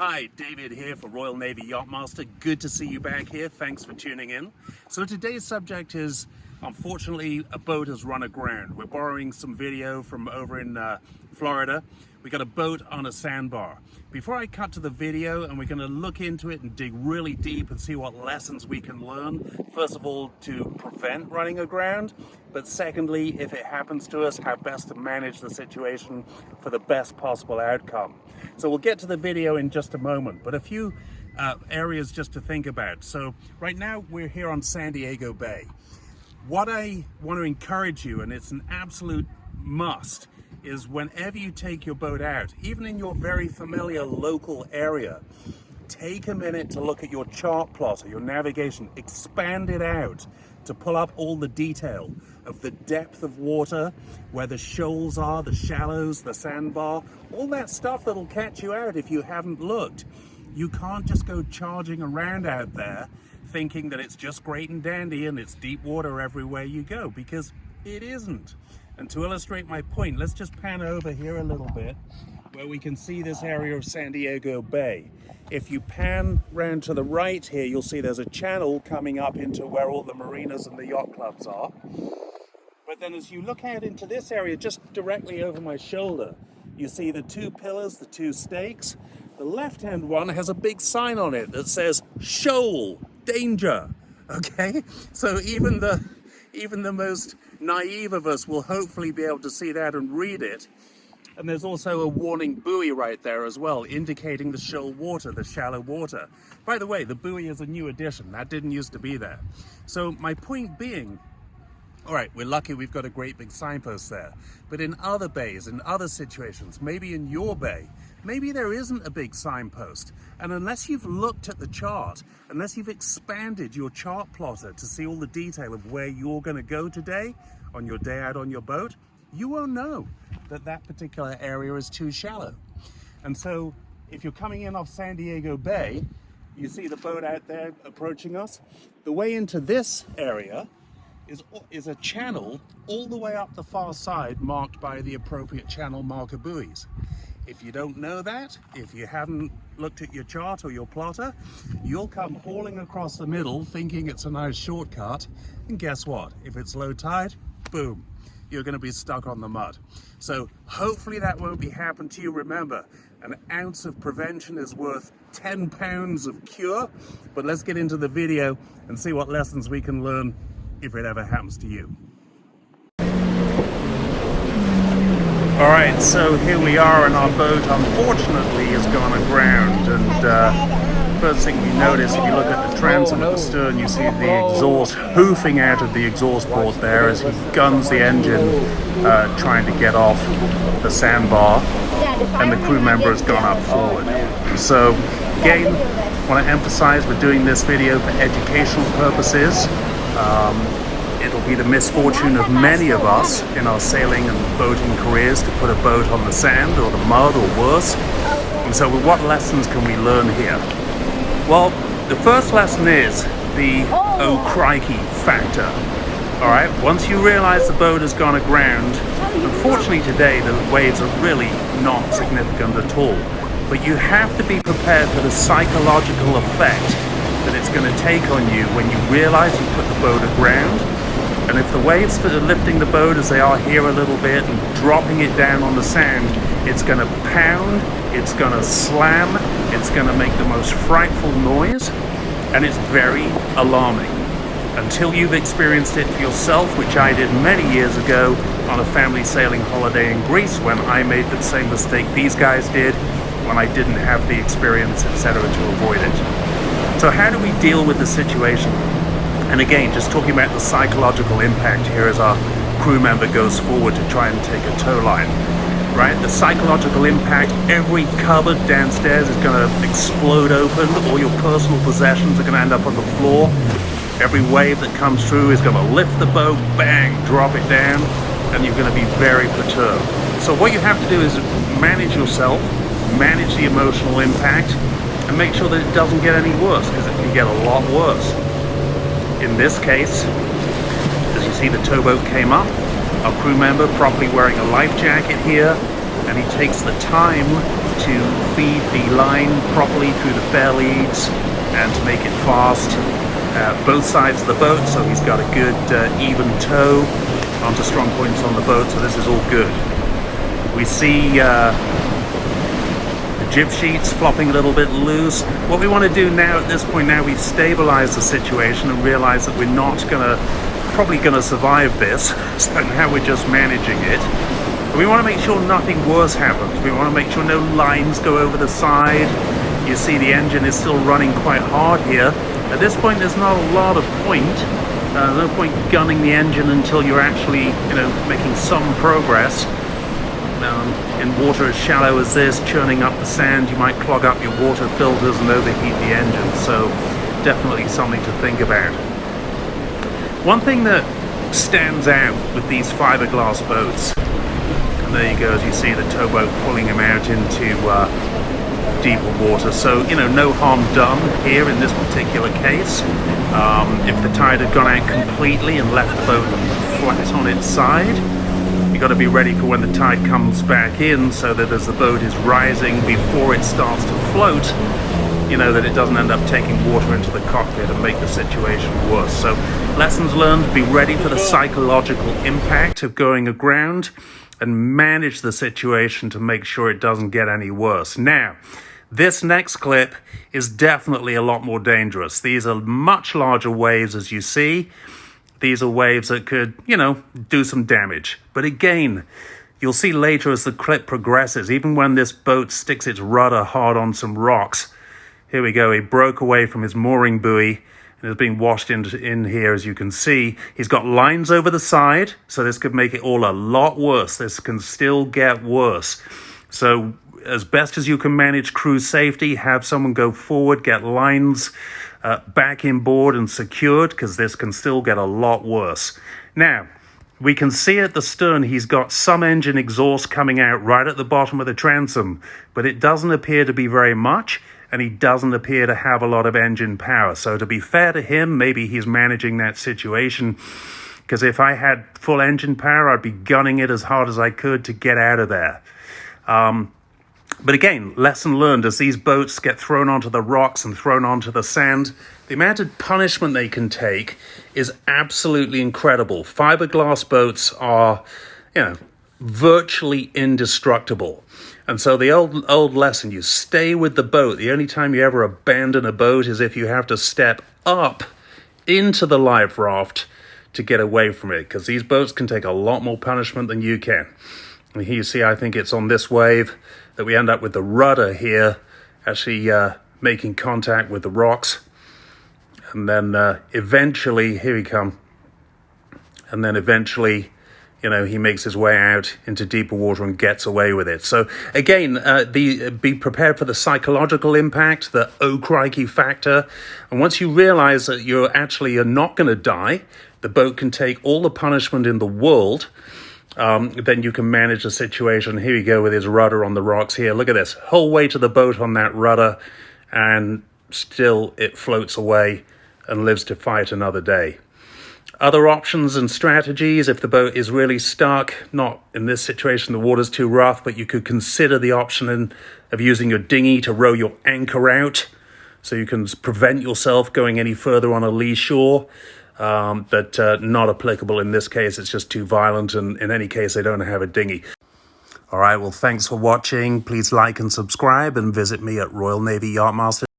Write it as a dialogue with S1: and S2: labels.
S1: Hi, David here for Royal Navy Yachtmaster. Good to see you back here. Thanks for tuning in. So today's subject is, unfortunately, a boat has run aground. We're borrowing some video from over in Florida. We got a boat on a sandbar. Before I cut to the video, and we're going to look into it and dig really deep and see what lessons we can learn. First of all, to prevent running aground, but secondly, if it happens to us, how best to manage the situation for the best possible outcome. So we'll get to the video in just a moment, but a few areas just to think about. So right now we're here on San Diego Bay. What I want to encourage you, and it's an absolute must, is whenever you take your boat out, even in your very familiar local area, take a minute to look at your chart plotter, your navigation, expand it out to pull up all the detail of the depth of water, where the shoals are, the shallows, the sandbar, all that stuff that'll catch you out if you haven't looked. You can't just go charging around out there thinking that it's just great and dandy and it's deep water everywhere you go, because it isn't. And to illustrate my point, let's just pan over here a little bit where we can see this area of San Diego Bay. If you pan round to the right here, you'll see there's a channel coming up into where all the marinas and the yacht clubs are. But then as you look out into this area, just directly over my shoulder, you see the two pillars, the two stakes. The left-hand one has a big sign on it that says, shoal, danger, okay? So even the most naive of us will hopefully be able to see that and read it. And there's also a warning buoy right there as well, indicating the shoal water, the shallow water. By the way, the buoy is a new addition. That didn't used to be there. So my point being, all right, we're lucky we've got a great big signpost there. But in other bays, in other situations, maybe in your bay, maybe there isn't a big signpost. And unless you've looked at the chart, unless you've expanded your chart plotter to see all the detail of where you're going to go today on your day out on your boat, you won't know that that particular area is too shallow. And so if you're coming in off San Diego Bay, you see the boat out there approaching us. The way into this area is a channel all the way up the far side, marked by the appropriate channel marker buoys. If you don't know that, if you haven't looked at your chart or your plotter, you'll come hauling across the middle thinking it's a nice shortcut, and guess what? If it's low tide, boom, you're going to be stuck on the mud. So hopefully that won't be happen to you. Remember, an ounce of prevention is worth 10 pounds of cure. But let's get into the video and see what lessons we can learn if it ever happens to you. All right, so here we are, and our boat unfortunately has gone aground. And first thing we notice, if you look at the transom at the stern, you see the exhaust hoofing out of the exhaust port there as he guns the engine, trying to get off the sandbar, and the crew member has gone up forward. So again, I want to emphasize we're doing this video for educational purposes. It'll be the misfortune of many of us in our sailing and boating careers to put a boat on the sand or the mud or worse. And so what lessons can we learn here? Well, the first lesson is the oh crikey factor. All right, once you realize the boat has gone aground, unfortunately today the waves are really not significant at all. But you have to be prepared for the psychological effect that it's going to take on you when you realize you put the boat aground. And if the waves are lifting the boat as they are here a little bit and dropping it down on the sand, it's going to pound, it's going to slam, it's going to make the most frightful noise, and it's very alarming. Until you've experienced it for yourself, which I did many years ago on a family sailing holiday in Greece, when I made the same mistake these guys did, when I didn't have the experience, etc., to avoid it. So how do we deal with the situation? And again, just talking about the psychological impact here as our crew member goes forward to try and take a tow line, right? The psychological impact, every cupboard downstairs is going to explode open, all your personal possessions are going to end up on the floor, every wave that comes through is going to lift the boat, bang, drop it down, and you're going to be very perturbed. So what you have to do is manage yourself, manage the emotional impact, and make sure that it doesn't get any worse, because it can get a lot worse. In this case, as you see, the towboat came up, our crew member properly wearing a life jacket here, and he takes the time to feed the line properly through the fair leads and to make it fast both sides of the boat, so he's got a good even tow onto strong points on the boat, so this is all good. We see the jib sheets flopping a little bit loose. What we want to do now at this point, now we've stabilized the situation and realized that we're not probably gonna survive this, so now we're just managing it. But we want to make sure nothing worse happens. We want to make sure no lines go over the side. You see the engine is still running quite hard here. At this point there's not a lot of point. There's no point gunning the engine until you're actually, making some progress. In water as shallow as this, churning up the sand, you might clog up your water filters and overheat the engine, so definitely something to think about. One thing that stands out with these fiberglass boats, and there you go, as you see the towboat pulling him out into deeper water, so no harm done here in this particular case. If the tide had gone out completely and left the boat flat on its side, you've got to be ready for when the tide comes back in, so that as the boat is rising before it starts to float, that it doesn't end up taking water into the cockpit and make the situation worse. So lessons learned: be ready for the psychological impact of going aground and manage the situation to make sure it doesn't get any worse. Now, this next clip is definitely a lot more dangerous. These are much larger waves, as you see. These are waves that could, do some damage. But again, you'll see later as the clip progresses, even when this boat sticks its rudder hard on some rocks. Here we go, he broke away from his mooring buoy and is being washed in here, as you can see. He's got lines over the side, so this could make it all a lot worse. This can still get worse. So as best as you can manage crew safety, have someone go forward, get lines back inboard and secured, because this can still get a lot worse. Now, we can see at the stern he's got some engine exhaust coming out right at the bottom of the transom, but it doesn't appear to be very much, and he doesn't appear to have a lot of engine power. So to be fair to him, maybe he's managing that situation, because if I had full engine power, I'd be gunning it as hard as I could to get out of there. But again, lesson learned: as these boats get thrown onto the rocks and thrown onto the sand, the amount of punishment they can take is absolutely incredible. Fiberglass boats are, virtually indestructible. And so the old lesson, you stay with the boat. The only time you ever abandon a boat is if you have to step up into the life raft to get away from it, because these boats can take a lot more punishment than you can. And here you see, I think it's on this wave that we end up with the rudder here actually making contact with the rocks. And then eventually, here we come. And then eventually, he makes his way out into deeper water and gets away with it. So again, be prepared for the psychological impact, the oh crikey factor. And once you realize that you're not going to die, the boat can take all the punishment in the world, then you can manage the situation. Here we go with his rudder on the rocks here. Look at this, whole way to the boat on that rudder, and still it floats away and lives to fight another day. Other options and strategies, if the boat is really stuck, not in this situation, the water's too rough, but you could consider the option of using your dinghy to row your anchor out, so you can prevent yourself going any further on a lee shore. But not applicable in this case. It's just too violent, and in any case, they don't have a dinghy. All right, well, thanks for watching. Please like and subscribe, and visit me at Royal Navy Yachtmaster.